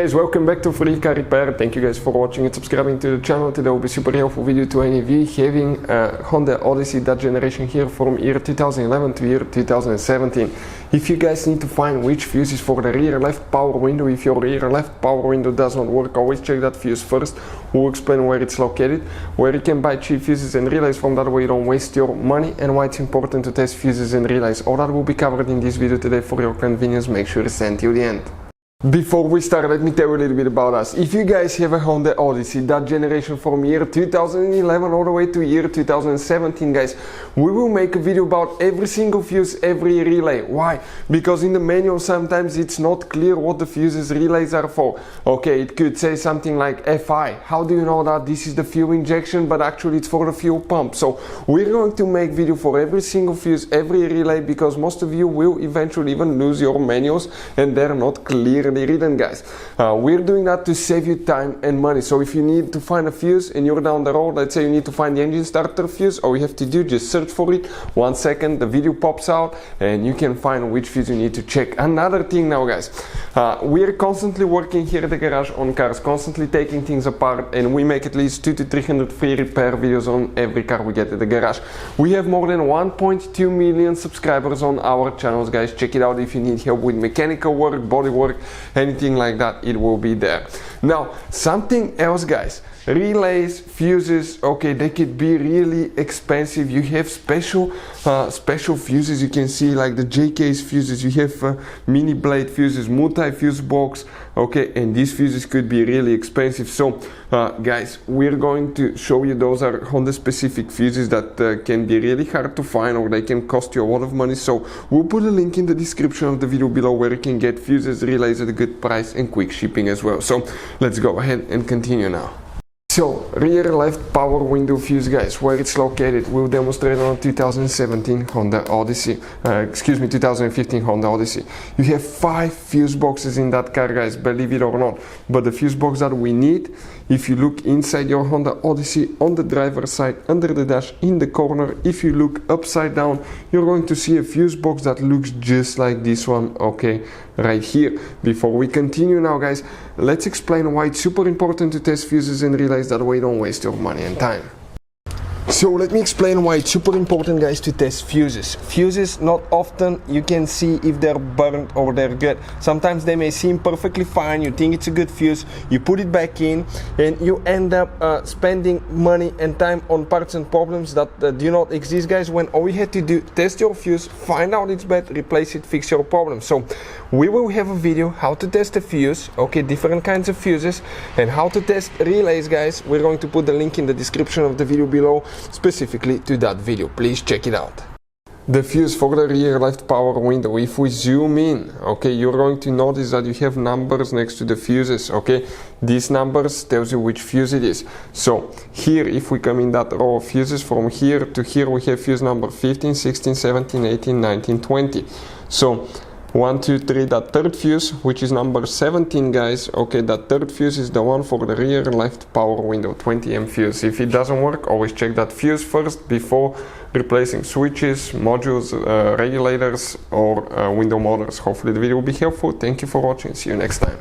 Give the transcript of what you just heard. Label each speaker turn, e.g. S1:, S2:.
S1: Guys, welcome back to Free Car Repair. Thank you guys for watching and subscribing to the channel. Today will be super helpful video to any of you having a Honda Odyssey, that generation here from year 2011 to year 2017. If you guys need to find which fuse is for the rear left power window, if your rear left power window does not work, always check that fuse first. We'll explain where it's located, where you can buy cheap fuses and relays from, that way you don't waste your money, and why it's important to test fuses and relays. All that will be covered in this video today for your convenience. Make sure to stay until the end. Before we start, let me tell you a little bit about us. If you guys have a Honda Odyssey, that generation from year 2011 all the way to year 2017, guys, we will make a video about every single fuse, every relay. Why? Because in the manual sometimes it's not clear what the fuses relays are for. Okay, it could say something like FI. How do you know that this is the fuel injection, but actually it's for the fuel pump? So we're going to make video for every single fuse, every relay, because most of you will eventually even lose your manuals and they're not clear written, guys. We're doing that to save you time and money. So if you need to find a fuse and you're down the road, let's say you need to find the engine starter fuse, all you have to do, just search for it. 1 second, the video pops out and you can find which fuse you need to check. Another thing now, guys, we're constantly working here at the garage on cars, constantly taking things apart, and we make at least 200 to 300 free repair videos on every car we get at the garage. We have more than 1.2 million subscribers on our channels, guys. Check it out if you need help with mechanical work, body work, anything like that, it will be there. Now, something else, guys, relays, fuses, okay, they could be really expensive. You have special fuses, you can see like the JK's fuses, you have mini blade fuses, multi fuse box, okay, and these fuses could be really expensive. So guys, we're going to show you, those are Honda specific fuses that can be really hard to find, or they can cost you a lot of money. So we'll put a link in the description of the video below where you can get fuses, relays at a good price and quick shipping as well. So let's go ahead and continue now. So, rear left power window fuse, guys, where it's located, we'll demonstrate on a 2017 Honda Odyssey, 2015 Honda Odyssey. You have 5 fuse boxes in that car, guys, believe it or not. But the fuse box that we need, if you look inside your Honda Odyssey, on the driver's side, under the dash, in the corner, if you look upside down, you're going to see a fuse box that looks just like this one, okay, right here. Before we continue now, guys, let's explain why it's super important to test fuses and relays, that way you don't waste your money and time. So let me explain why it's super important, guys, to test fuses. Fuses, not often you can see if they're burnt or they're good. Sometimes they may seem perfectly fine, you think it's a good fuse, you put it back in, and you end up spending money and time on parts and problems that do not exist, guys, when all you had to do, test your fuse, find out it's bad, replace it, fix your problem. So we will have a video how to test a fuse, okay, different kinds of fuses, and how to test relays, guys. We're going to put the link in the description of the video below, specifically to that video. Please check it out. The fuse for the rear left power window, if we zoom in, okay, you're going to notice that you have numbers next to the fuses, okay. These numbers tells you which fuse it is. So here, if we come in that row of fuses, from here to here we have fuse number 15, 16, 17, 18, 19, 20. So 1, 2, 3, that third fuse, which is number 17, guys, okay, that third fuse is the one for the rear left power window, 20M fuse. If it doesn't work, always check that fuse first before replacing switches, modules, regulators, or window motors. Hopefully the video will be helpful. Thank you for watching. See you next time.